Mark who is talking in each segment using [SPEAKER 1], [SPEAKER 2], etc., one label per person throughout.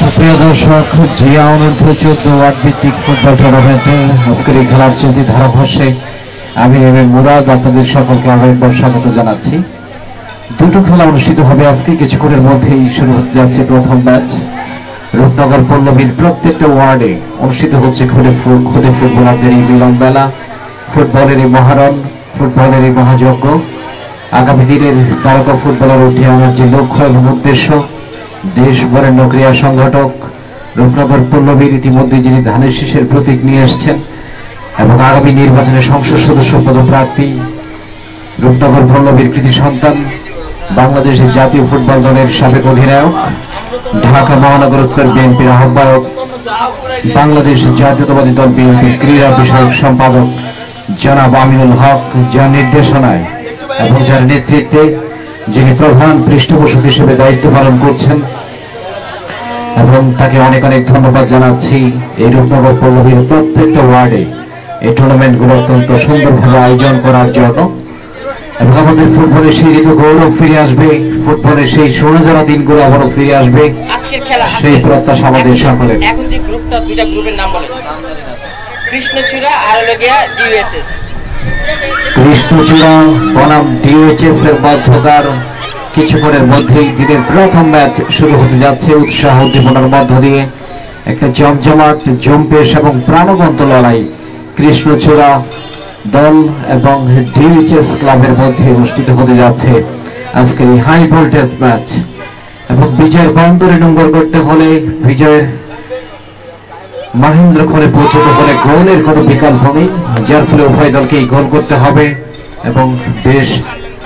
[SPEAKER 1] সুপ্রিয় দর্শক, জিয়া অনূর্ধ্ব 14 ওয়ার্ড ভিত্তিক ফুটবল টুর্নামেন্টে আজকের এই খেলার চলতি ধারাভাষ্যে আমি মুরাদ আপনাদের সকলকে আরেকবার স্বাগত জানাচ্ছি। দুটো খেলা অনুষ্ঠিত হবে আজকে, কিছুক্ষণের মধ্যেই শুরু হতে যাচ্ছে প্রথম ম্যাচ। রূপনগর পল্লবীর প্রত্যেকটা ওয়ার্ডে অনুষ্ঠিত হচ্ছে খুদে ফুটবলারদের এই মিলন মেলা, ফুটবলের এই মহারণ, ফুটবলের এই মহাযজ্ঞ। আগামী দিনের তারকা ফুটবলার উঠে আনার যে লক্ষ্য এবং উদ্দেশ্য, দেশ বরেণ্য ক্রীড়া সংগঠক রূপনগর পল্লবীর ইতিমধ্যে যিনি ধানের শীষের প্রতীক নিয়ে এসছেন এবং আগামী নির্বাচনে সংসদ সদস্য পদপ্রার্থী, রূপনগর পল্লবীর কৃতি সন্তান, বাংলাদেশের জাতীয় ফুটবল দলের সাবেক অধিনায়ক, ঢাকা মহানগর উত্তর বিএনপির আহ্বায়ক, বাংলাদেশ জাতীয়তাবাদী দল বিএনপির ক্রীড়া বিষয়ক সম্পাদক জনাব আমিনুল হক, যার নির্দেশনায় এবং যার নেতৃত্বে যিনি প্রধান পৃষ্ঠপোষক হিসেবে দায়িত্ব পালন করছেন, এবং তাকে অনেক অনেক ধন্যবাদ জানাচ্ছি। এই রূপনগর পল্লবীর প্রত্যেকটা ওয়ার্ডে এই টুর্নামেন্টগুলো অত্যন্ত সুন্দরভাবে আয়োজন করার জন্য, এবং আমাদের ফুটবলের সেই ঋতু গৌরব ফিরে আসবে, ফুটবলের সেই সোনাজোড়া দিনগুলো আবারও ফিরে আসবে, সেই প্রত্যাশা আমাদের সকলের।
[SPEAKER 2] এখন যে গ্রুপটা, দুইটা গ্রুপের নাম বলে, কৃষ্ণচূড়া আর ডিওএসএস।
[SPEAKER 1] কৃষ্ণচূড়া বনাম ডিওএইচএস এর মধ্যকার কিছুক্ষণের মধ্যেই দিনের প্রথম ম্যাচ শুরু হতে যাচ্ছে। উৎসাহ উদ্দীপনার মধ্য দিয়ে একটা জমজমাট, জম্পেশ এবং প্রাণবন্ত লড়াই কৃষ্ণচূড়া দল এবং ডিওএইচএস ক্লাবের মধ্যে অনুষ্ঠিত হতে যাচ্ছে আজকের এই হাই ভোল্টেজ ম্যাচ। এবং বিজয়ের বন্দরে নোঙ্গর করতে হলে, বিজয়ের মহেন্দ্রক্ষণে পৌঁছতে হলে গোলের কোনো বিকল্প নেই, যার ফলে উভয় দলকেই গোল করতে হবে। এবং বেশ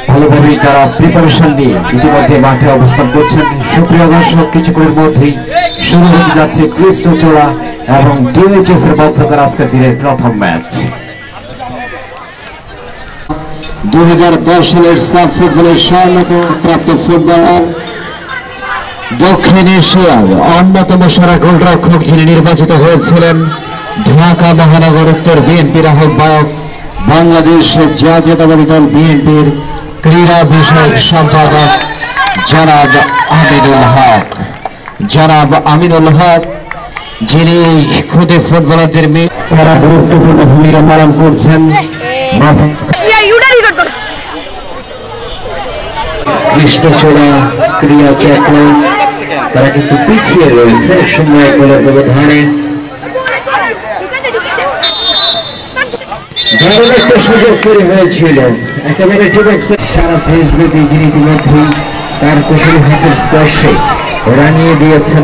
[SPEAKER 1] ভালোভাবেই তারা প্রিপারেশন নিয়ে ইতিমধ্যে মাঠে অবস্থান করছেন। সুপ্রিয় দর্শক, কিছুক্ষণের মধ্যেই শুরু হতে যাচ্ছে কৃষ্ণচূড়া এবং ডিওএইচএস এর মধ্যকার আজকের দিনের প্রথম ম্যাচ।
[SPEAKER 3] 2010 সালের সাব ফুটবলের স্বর্ণপ্রাপ্ত ফুটবলার, দক্ষিণ এশিয়ার অন্যতম সেরা গোলরক্ষক যিনি নির্বাচিত হয়েছিলেন, ঢাকা মহানগর উত্তর বিএনপির আহ্বায়ক, বাংলাদেশ জাতীয়তাবাদী দল বিএনপির ক্রীড়া বিষয়ক সম্পাদক জনাব আমিনুল হক, যিনি খুদে ফুটবলারদের
[SPEAKER 1] তারা গুরুত্বপূর্ণ ভূমিকা পালন করছেন। কৃষ্ণচূড়া ক্রীড়া চক্র তারা কিন্তু পিছিয়ে রয়েছে সময় গোলের ব্যবধানে। দারুণ একটা সুযোগ তৈরি হয়েছিল, একেবারে সারা দেশব্যাপী যিনি ইতিমধ্যেই তার কুশলী হাতের স্পর্শে রাঙিয়ে দিয়েছেন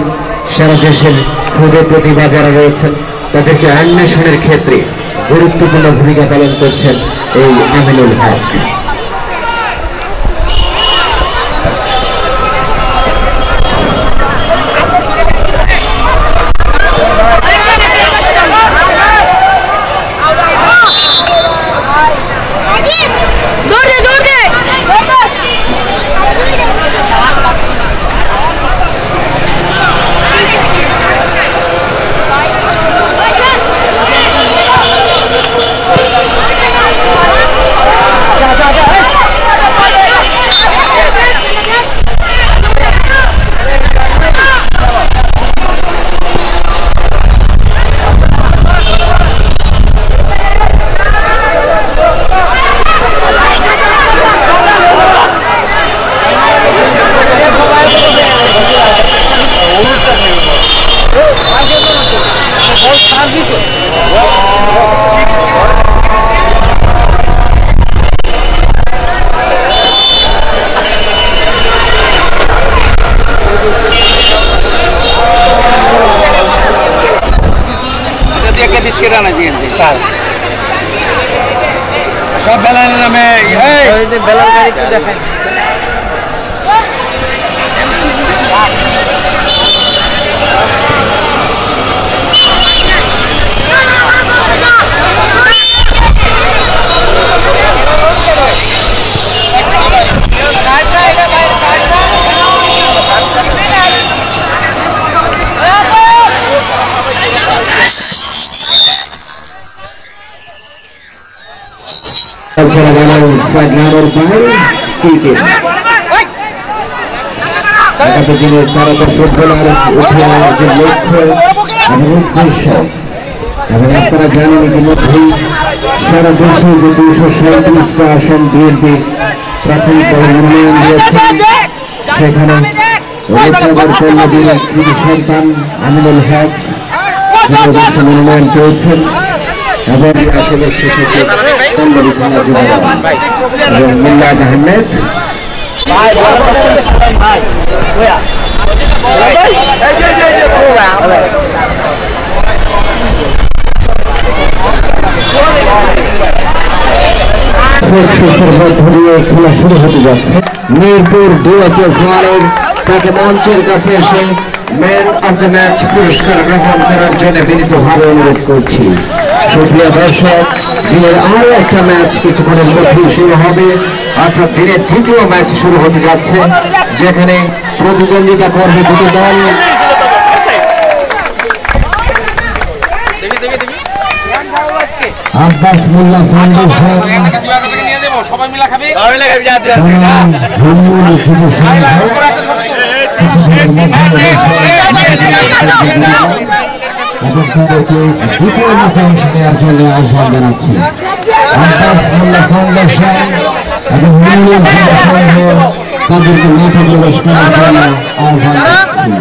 [SPEAKER 1] সারা দেশের ক্ষুদে প্রতিভা যারা রয়েছেন তাদেরকে অন্বেষণের ক্ষেত্রে গুরুত্বপূর্ণ ভূমিকা পালন করছেন এই আমিনুল হক।
[SPEAKER 4] সব বেলার নামে বেলার গাড়ি একটু দেখেন।
[SPEAKER 1] Slide down on the fire, kick it.
[SPEAKER 3] আগামী দিনে তারকা ফুটবলার উঠে আনার যে লক্ষ্য এবং উদ্দেশ্য, এবং আপনারা জানেন ইতিমধ্যেই সারা দেশে যে 237টা আসন বিএনপি প্রাথমিকভাবে মনোনয়ন দিয়েছেন, সেখানে রূপনগর পল্লবীর কৃতি সন্তান আমিনুল হক মনোনয়ন পেয়েছেন এবং সদস্য সচিব পল্লবী থানা যুবদল এবং মিল্লাদ আহমেদ খেলা শুরু হতে যাচ্ছে। মিরপুর DHS-1 তাকে মঞ্চের কাছে এসে ম্যান অব দ্য ম্যাচ পুরস্কার গ্রহণ করার জন্য বিনীতভাবে অনুরোধ করছি। সুপ্রিয় দর্শক, দিনের আরো একটা ম্যাচ কিছুক্ষণের মধ্যেই শুরু হবে, অর্থাৎ দিনের তৃতীয় ম্যাচ শুরু হতে যাচ্ছে, যেখানে প্রতিদ্বন্দ্বিতা করবে দুটো দল। আব্বাস মোল্লা ফাউন্ডেশন দ্বিতীয় ম্যাচে অংশ নেওয়ার জন্য আহ্বান জানাচ্ছি। আব্বাস মোল্লা ফাউন্ডেশন এবং তাদেরকে মাঠে প্রবেশ করার জন্য আহ্বান জানাচ্ছি।